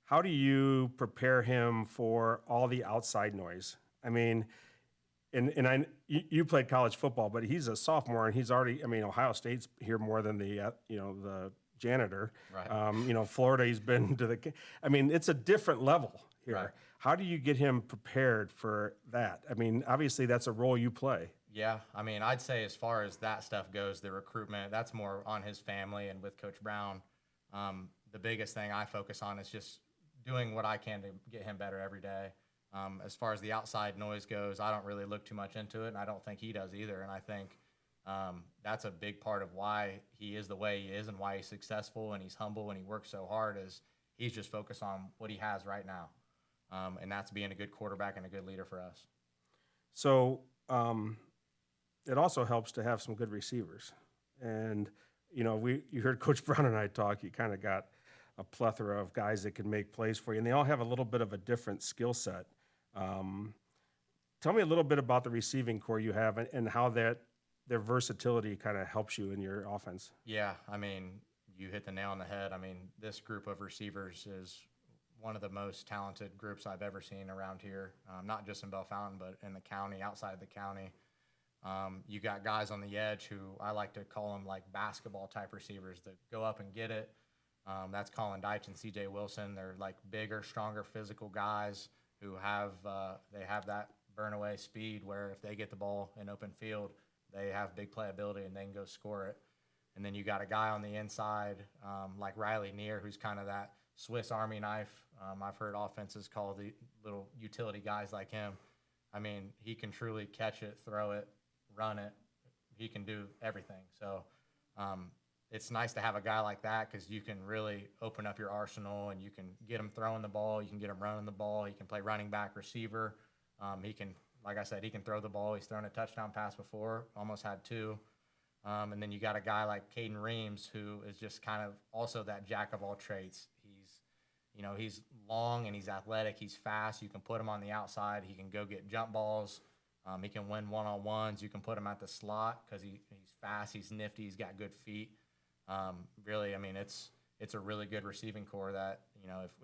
[SPEAKER 1] How do you prepare him for all the outside noise? I mean, you played college football, but he's a sophomore and he's already. I mean, Ohio State's here more than the janitor.
[SPEAKER 4] Right.
[SPEAKER 1] Florida, he's been to the. I mean, it's a different level here.
[SPEAKER 4] Right.
[SPEAKER 1] How do you get him prepared for that? I mean, obviously that's a role you play.
[SPEAKER 4] Yeah, I mean, I'd say as far as that stuff goes, the recruitment, that's more on his family and with Coach Brown. The biggest thing I focus on is just doing what I can to get him better every day. As far as the outside noise goes, I don't really look too much into it, and I don't think he does either. And I think that's a big part of why he is the way he is and why he's successful and he's humble and he works so hard is he's just focused on what he has right now. And that's being a good quarterback and a good leader for us.
[SPEAKER 1] So it also helps to have some good receivers. And, you heard Coach Brown and I talk, you kind of got a plethora of guys that can make plays for you, and they all have a little bit of a different skill set. Tell me a little bit about the receiving core you have and how their versatility kind of helps you in your offense.
[SPEAKER 4] Yeah, I mean, you hit the nail on the head. I mean, this group of receivers is one of the most talented groups I've ever seen around here, not just in Bellefontaine, but in the county, outside the county. You got guys on the edge who I like to call them like basketball type receivers that go up and get it. That's Colin Deitch and C.J. Wilson. They're like bigger, stronger, physical guys who have that burn-away speed where if they get the ball in open field, they have big playability and they can go score it. And then you got a guy on the inside like Riley Neer, who's kind of that Swiss Army knife. I've heard offenses call the little utility guys like him. I mean, he can truly catch it, throw it, run it. He can do everything. So it's nice to have a guy like that because you can really open up your arsenal and you can get him throwing the ball. You can get him running the ball. He can play running back, receiver. He can, like I said, he can throw the ball. He's thrown a touchdown pass before, almost had two. And then you got a guy like Caden Reams who is just kind of also that jack of all trades. He's long and he's athletic. He's fast. You can put him on the outside. He can go get jump balls. He can win one-on-ones. You can put him at the slot because he's fast. He's nifty. He's got good feet. Really, I mean, it's a really good receiving core that,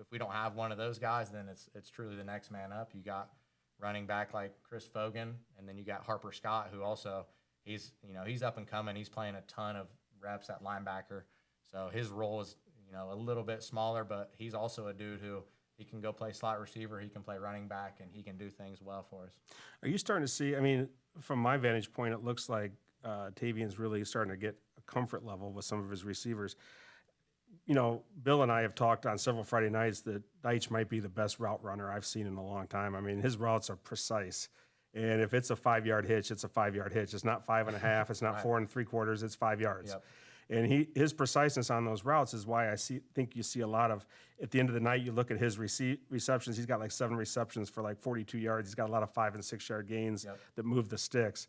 [SPEAKER 4] if we don't have one of those guys, then it's truly the next man up. You got running back like Chris Fogan, and then you got Harper Scott, who also he's up and coming. He's playing a ton of reps at linebacker. So his role is, a little bit smaller, but he's also a dude who he can go play slot receiver, he can play running back, and he can do things well for us.
[SPEAKER 1] Are you starting to see, I mean, from my vantage point, it looks like Tavien's really starting to get a comfort level with some of his receivers. Bill and I have talked on several Friday nights that Deitch might be the best route runner I've seen in a long time. I mean, his routes are precise. And if it's a 5-yard hitch, it's a 5-yard hitch. It's not 5.5. It's not 4 3/4. It's 5 yards.
[SPEAKER 4] Yep.
[SPEAKER 1] And his preciseness on those routes is why think you see a lot of, at the end of the night, you look at his receptions. He's got like 7 receptions for like 42 yards. He's got a lot of 5 and 6 yard gains that move the sticks.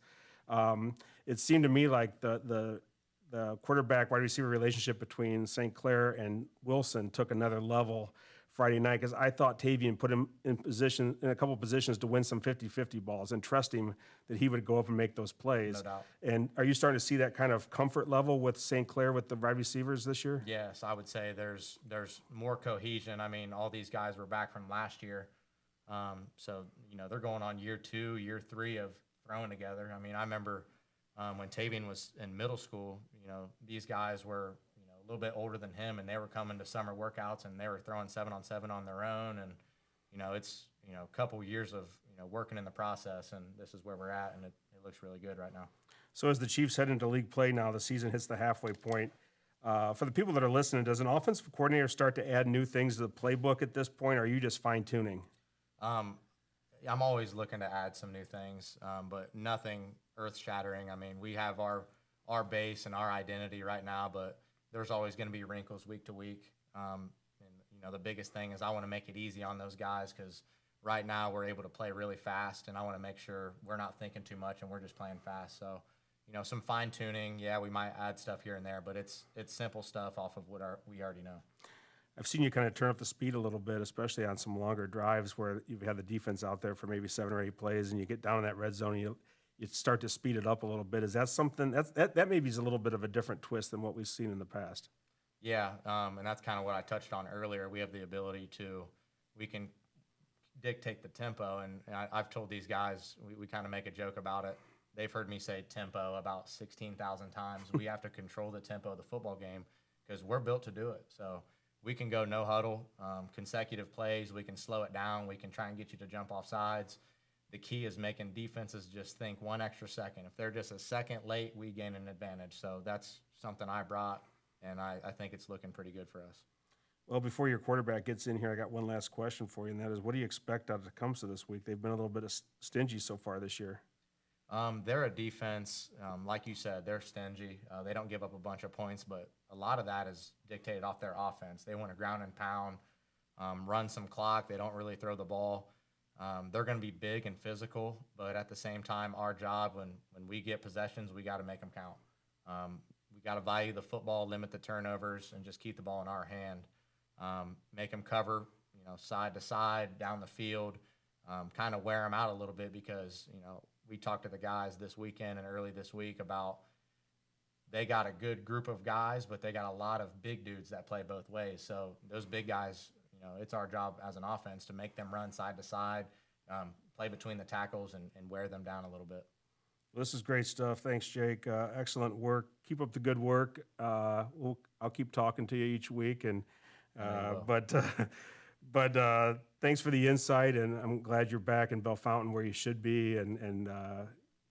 [SPEAKER 1] It seemed to me like the quarterback wide receiver relationship between St. Clair and Wilson took another level Friday night because I thought Tavien put him in a couple positions to win some 50-50 balls and trust him that he would go up and make those plays.
[SPEAKER 4] No doubt.
[SPEAKER 1] And are you starting to see that kind of comfort level with St. Clair with the wide receivers this year?
[SPEAKER 4] Yes, I would say there's more cohesion. I mean, all these guys were back from last year. So, they're going on year 2, year 3 of throwing together. I mean, I remember when Tavien was in middle school, these guys were a little bit older than him, and they were coming to summer workouts, and they were throwing 7-on-7 on their own. And, it's, a couple years of, working in the process, and this is where we're at, and it looks really good right now.
[SPEAKER 1] So as the Chiefs head into league play now, the season hits the halfway point. For the people that are listening, does an offensive coordinator start to add new things to the playbook at this point, or are you just fine-tuning?
[SPEAKER 4] I'm always looking to add some new things, but nothing earth-shattering. I mean, we have our base and our identity right now, but there's always going to be wrinkles week to week. And the biggest thing is I want to make it easy on those guys because right now we're able to play really fast, and I want to make sure we're not thinking too much and we're just playing fast. So, some fine-tuning, yeah, we might add stuff here and there, but it's simple stuff off of what we already know.
[SPEAKER 1] I've seen you kind of turn up the speed a little bit, especially on some longer drives where you've had the defense out there for maybe 7 or 8 plays, and you get down in that red zone and you start to speed it up a little bit. Is that something that maybe is a little bit of a different twist than what we've seen in the past?
[SPEAKER 4] Yeah, and that's kind of what I touched on earlier. We have the ability we can dictate the tempo, and I've told these guys, we kind of make a joke about it. They've heard me say tempo about 16,000 times. We have to control the tempo of the football game because we're built to do it. So we can go no huddle, consecutive plays. We can slow it down. We can try and get you to jump off sides. The key is making defenses just think 1 extra second. If they're just a second late, we gain an advantage. So that's something I brought, and I think it's looking pretty good for us.
[SPEAKER 1] Well, before your quarterback gets in here, I got one last question for you, and that is, what do you expect out of Tecumseh this week? They've been a little bit stingy so far this year.
[SPEAKER 4] They're a defense, like you said, they're stingy. They don't give up a bunch of points, but a lot of that is dictated off their offense. They want to ground and pound, run some clock. They don't really throw the ball. They're going to be big and physical, but at the same time, our job when we get possessions, we got to make them count. We got to value the football, limit the turnovers, and just keep the ball in our hand. Make them cover, side to side, down the field, kind of wear them out a little bit because, we talked to the guys this weekend and early this week about they got a good group of guys, but they got a lot of big dudes that play both ways. So those big guys, it's our job as an offense to make them run side to side, play between the tackles, and wear them down a little bit.
[SPEAKER 1] Well, this is great stuff. Thanks, Jake. Excellent work. Keep up the good work. I'll keep talking to you each week, and but thanks for the insight, and I'm glad you're back in Bellefontaine where you should be, and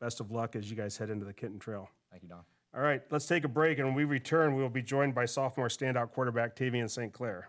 [SPEAKER 1] best of luck as you guys head into the Kitten Trail.
[SPEAKER 4] Thank you, Don.
[SPEAKER 1] All right, let's take a break, and when we return, we will be joined by sophomore standout quarterback Tavien St. Clair.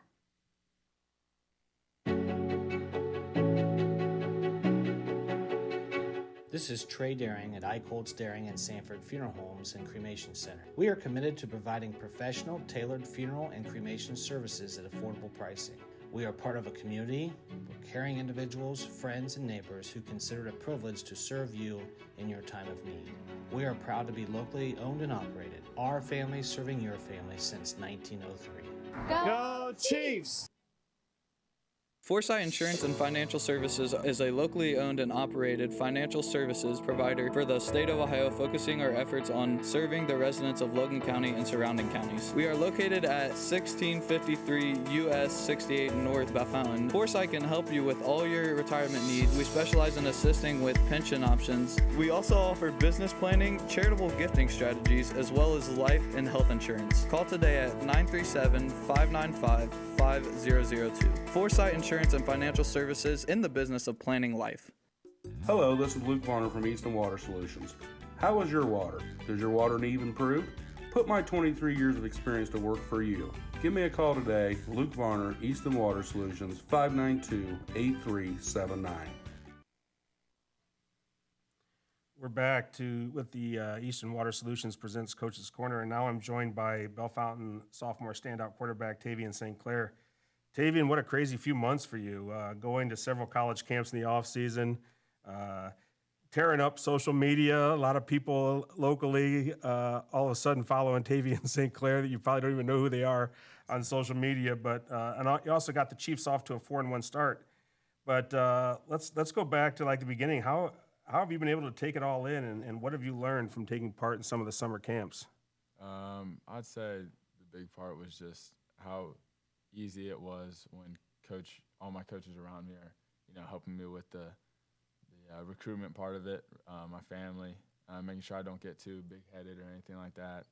[SPEAKER 3] This is Trey Daring at Eichholz Daring and Sanford Funeral Homes and Cremation Center. We are committed to providing professional, tailored funeral and cremation services at affordable pricing. We are part of a community where caring individuals, friends, and neighbors who consider it a privilege to serve you in your time of need. We are proud to be locally owned and operated. Our family serving your family since 1903.
[SPEAKER 7] Go Chiefs!
[SPEAKER 5] Forsy Insurance and Financial Services is a locally owned and operated financial services provider for the state of Ohio, focusing our efforts on serving the residents of Logan County and surrounding counties. We are located at 1653 US 68 North Bellefontaine. Forsy can help you with all your retirement needs. We specialize in assisting with pension options. We also offer business planning, charitable gifting strategies, as well as life and health insurance. Call today at 937-595-5002. Forsy Insurance and Financial Services, in the business of planning life.
[SPEAKER 6] Hello, this is Luke Varner from Easton Water Solutions. How is your water? Does your water need improved? Put my 23 years of experience to work for you. Give me a call today, Luke Varner, Easton Water Solutions, 592-8379.
[SPEAKER 1] We're back with the Eastern Water Solutions presents Coach's Corner, and now I'm joined by Bellefontaine sophomore standout quarterback Tavien St. Clair. Tavien, what a crazy few months for you, going to several college camps in the offseason, tearing up social media. A lot of people locally all of a sudden following Tavien St. Clair that you probably don't even know who they are on social media. But and you also got the Chiefs off to a 4-1 start. But let's go back to like the beginning. How have you been able to take it all in, and what have you learned from taking part in some of the summer camps?
[SPEAKER 7] I'd say the big part was just how easy it was when all my coaches around me are, helping me with the recruitment part of it, my family, making sure I don't get too big-headed or anything like that,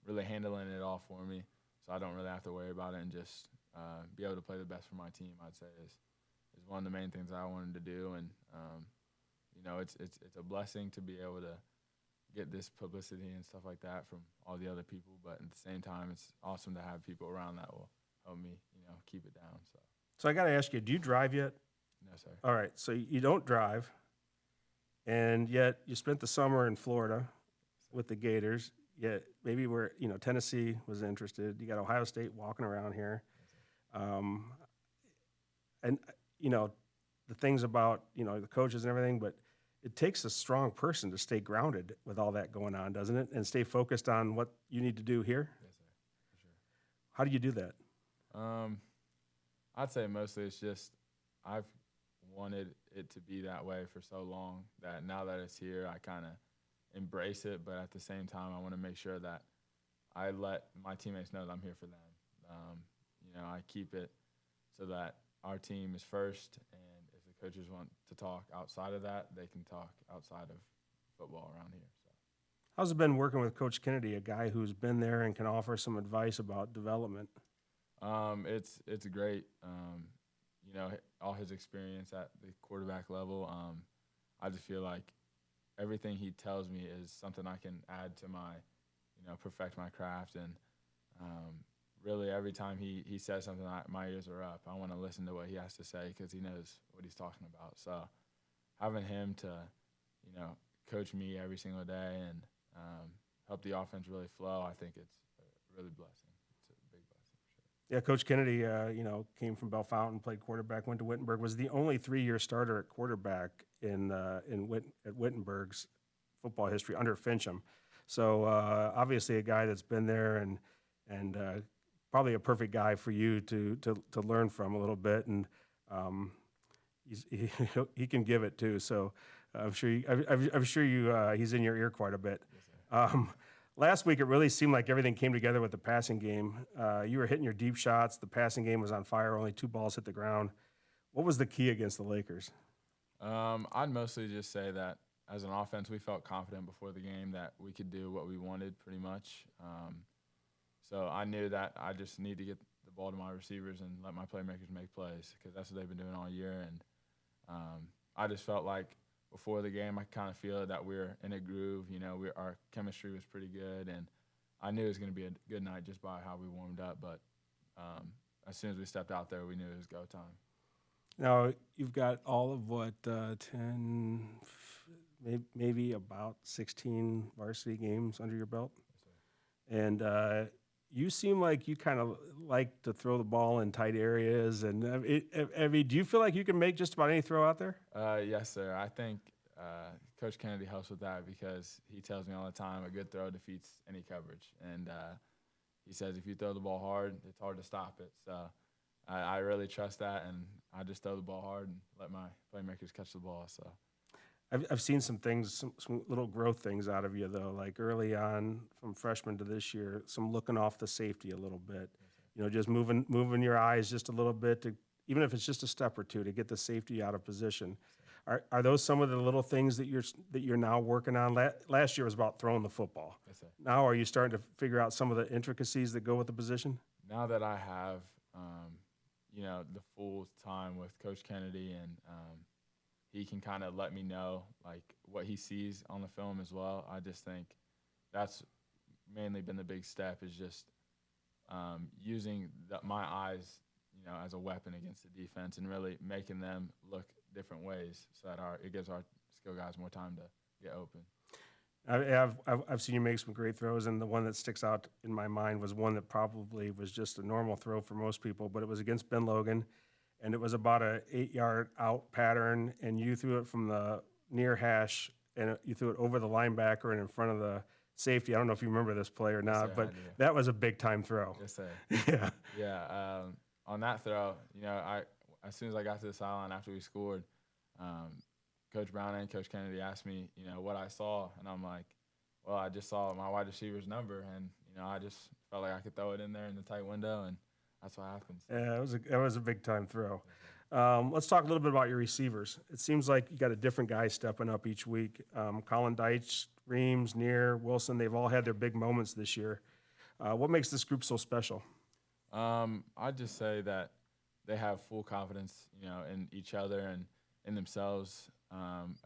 [SPEAKER 7] really handling it all for me so I don't really have to worry about it and just be able to play the best for my team, I'd say is one of the main things I wanted to do. And, it's a blessing to be able to get this publicity and stuff like that from all the other people. But at the same time, it's awesome to have people around that will help me, keep it down.
[SPEAKER 1] So I got to ask you, do you drive yet?
[SPEAKER 7] No, sir.
[SPEAKER 1] All right, so you don't drive, and yet you spent the summer in Florida with the Gators. Yet maybe where Tennessee was interested. You got Ohio State walking around here, and the things about the coaches and everything, but it takes a strong person to stay grounded with all that going on, doesn't it? And stay focused on what you need to do here.
[SPEAKER 7] Yes, sir. For sure.
[SPEAKER 1] How do you do that?
[SPEAKER 7] I'd say mostly it's just I've wanted it to be that way for so long that now that it's here, I kind of embrace it. But at the same time, I want to make sure that I let my teammates know that I'm here for them. I keep it so that our team is first, and if the coaches want to talk outside of that, they can talk outside of football around here. So.
[SPEAKER 1] How's it been working with Coach Kennedy, a guy who's been there and can offer some advice about development?
[SPEAKER 7] It's great. All his experience at the quarterback level. I just feel like everything he tells me is something I can add to my, perfect my craft. And really, every time he says something, my ears are up. I want to listen to what he has to say because he knows what he's talking about. So having him to, coach me every single day and help the offense really flow, I think it's a really blessing.
[SPEAKER 1] Yeah, Coach Kennedy, came from Bellefontaine, played quarterback, went to Wittenberg, was the only 3-year starter at quarterback at Wittenberg's football history under Fincham. So obviously a guy that's been there and probably a perfect guy for you to learn from a little bit, and he can give it too. So I'm sure he's in your ear quite a bit.
[SPEAKER 7] Yes,
[SPEAKER 1] Last week, it really seemed like everything came together with the passing game. You were hitting your deep shots. The passing game was on fire. Only 2 balls hit the ground. What was the key against the Lakers?
[SPEAKER 7] I'd mostly just say that as an offense, we felt confident before the game that we could do what we wanted pretty much. So I knew that I just need to get the ball to my receivers and let my playmakers make plays because that's what they've been doing all year. And I just felt like before the game, I kind of feel that we're in a groove. Our chemistry was pretty good, and I knew it was going to be a good night just by how we warmed up. But as soon as we stepped out there, we knew it was go time.
[SPEAKER 1] Now, you've got all of 10, maybe about 16 varsity games under your belt.
[SPEAKER 7] Yes,
[SPEAKER 1] And you seem like you kind of like to throw the ball in tight areas. And do you feel like you can make just about any throw out there?
[SPEAKER 7] Yes, sir. I think Coach Kennedy helps with that because he tells me all the time a good throw defeats any coverage. And he says if you throw the ball hard, it's hard to stop it. So I really trust that, and I just throw the ball hard and let my playmakers catch the ball. So.
[SPEAKER 1] I've seen some things, some little growth things out of you, though, like early on from freshman to this year, some looking off the safety a little bit, just moving your eyes just a little bit, to even if it's just a step or two, to get the safety out of position. Are those some of the little things that you're now working on? Last year was about throwing the football.
[SPEAKER 7] Yes, sir.
[SPEAKER 1] Now are you starting to figure out some of the intricacies that go with the position?
[SPEAKER 7] Now that I have, the full time with Coach Kennedy and he can kind of let me know like what he sees on the film as well. I just think that's mainly been the big step is just using my eyes, as a weapon against the defense and really making them look different ways so that it gives our skill guys more time to get open.
[SPEAKER 1] I've seen you make some great throws, and the one that sticks out in my mind was one that probably was just a normal throw for most people, but it was against Ben Logan. And it was about a 8-yard out pattern, and you threw it from the near hash, and you threw it over the linebacker and in front of the safety. I don't know if you remember this play or not,
[SPEAKER 7] sir,
[SPEAKER 1] but that was a big-time throw.
[SPEAKER 7] Yes, sir.
[SPEAKER 1] Yeah.
[SPEAKER 7] Yeah. On that throw, as soon as I got to the sideline after we scored, Coach Brown and Coach Kennedy asked me, what I saw, and I'm like, well, I just saw my wide receiver's number, and I just felt like I could throw it in there in the tight window, and that's what happens.
[SPEAKER 1] Yeah, it was a big-time throw. Let's talk a little bit about your receivers. It seems like you got a different guy stepping up each week. Colin Deitch, Reams, Neer, Wilson, they've all had their big moments this year. What makes this group so special?
[SPEAKER 7] I'd just say that they have full confidence, in each other and in themselves.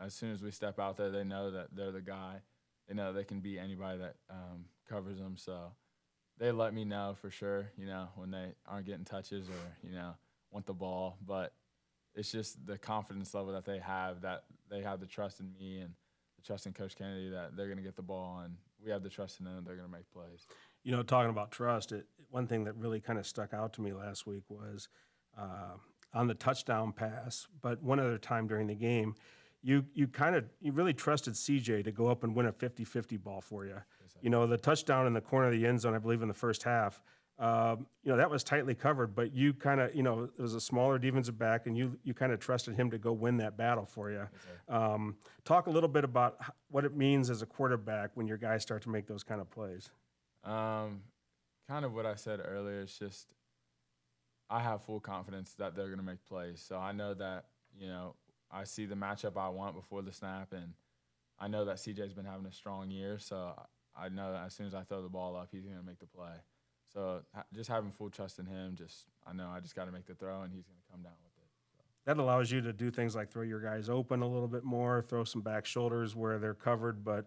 [SPEAKER 7] As soon as we step out there, they know that they're the guy. they know they can beat anybody that covers them. So they let me know for sure, when they aren't getting touches or, want the ball. But it's just the confidence level that they have the trust in me and the trust in Coach Kennedy that they're going to get the ball, and we have the trust in them that they're going to make plays.
[SPEAKER 1] Talking about trust, one thing that really kind of stuck out to me last week was on the touchdown pass, but one other time during the game, you really trusted CJ to go up and win a 50-50 ball for you. The touchdown in the corner of the end zone, I believe in the first half, that was tightly covered, but you kind of, it was a smaller defensive back, and you kind of trusted him to go win that battle for you. Talk a little bit about what it means as a quarterback when your guys start to make those kind of plays.
[SPEAKER 7] Kind of what I said earlier. It's just I have full confidence that they're going to make plays. So I know that, I see the matchup I want before the snap, and I know that CJ's been having a strong year, so I know that as soon as I throw the ball up, he's going to make the play. So just having full trust in him, I know I just got to make the throw, and he's going to come down with it. So.
[SPEAKER 1] That allows you to do things like throw your guys open a little bit more, throw some back shoulders where they're covered, but,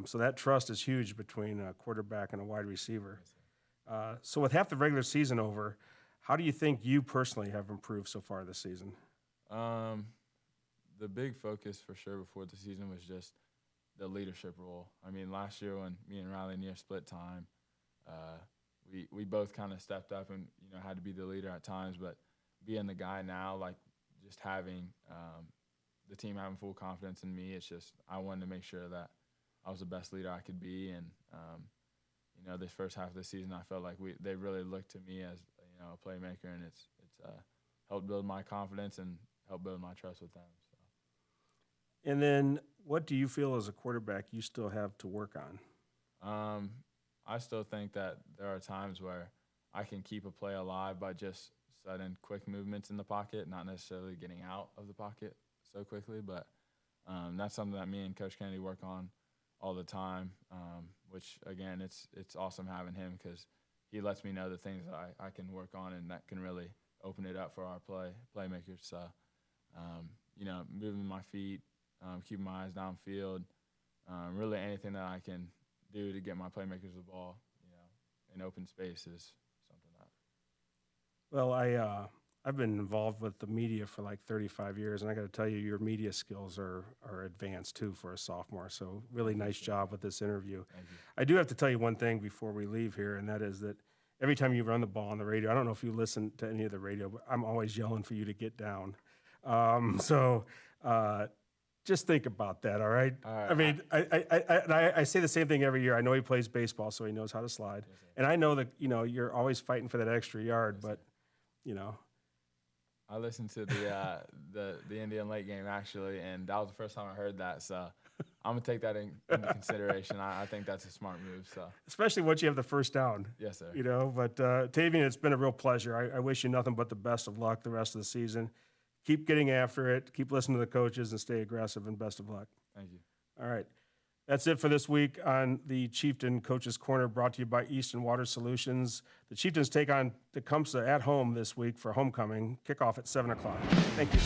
[SPEAKER 1] so that trust is huge between a quarterback and a wide receiver. So with half the regular season over, how do you think you personally have improved so far this season?
[SPEAKER 7] The big focus for sure before the season was just the leadership role. I mean, last year when me and Riley near split time, we both kind of stepped up and, had to be the leader at times, but being the guy now, like just having the team having full confidence in me, it's just I wanted to make sure that I was the best leader I could be. And, this first half of the season, I felt like they really looked to me as, a playmaker, and it's helped build my confidence and help build my trust with them. So.
[SPEAKER 1] And then what do you feel as a quarterback you still have to work on?
[SPEAKER 7] I still think that there are times where I can keep a play alive by just sudden quick movements in the pocket, not necessarily getting out of the pocket so quickly. But that's something that me and Coach Kennedy work on all the time, which, again, it's awesome having him because he lets me know the things that I can work on, and that can really open it up for our playmakers. So, moving my feet, keeping my eyes downfield, really anything that I can do to get my playmakers the ball, in open space is something that.
[SPEAKER 1] Well, I've been involved with the media for like 35 years, and I got to tell you, your media skills are advanced too for a sophomore. So really nice job with this interview.
[SPEAKER 7] Thank you.
[SPEAKER 1] I do have to tell you one thing before we leave here, and that is that every time you run the ball on the radio, I don't know if you listen to any of the radio, but I'm always yelling for you to get down. Just think about that, all right?
[SPEAKER 7] All right.
[SPEAKER 1] I mean, I say the same thing every year. I know he plays baseball, so he knows how to slide.
[SPEAKER 7] Yes,
[SPEAKER 1] and I know that, you're always fighting for that extra yard, but,
[SPEAKER 7] I listened to the Indian Lake game, actually, and that was the first time I heard that. So I'm going to take that into consideration. I think that's a smart move. So
[SPEAKER 1] especially once you have the first down.
[SPEAKER 7] Yes, sir.
[SPEAKER 1] But Tavien, it's been a real pleasure. I wish you nothing but the best of luck the rest of the season. Keep getting after it. Keep listening to the coaches and stay aggressive, and best of luck.
[SPEAKER 7] Thank you.
[SPEAKER 1] All right. That's it for this week on the Chieftain Coaches Corner, brought to you by Easton Water Solutions. The Chieftains take on Tecumseh at home this week for homecoming. Kickoff at 7 o'clock. Thank you.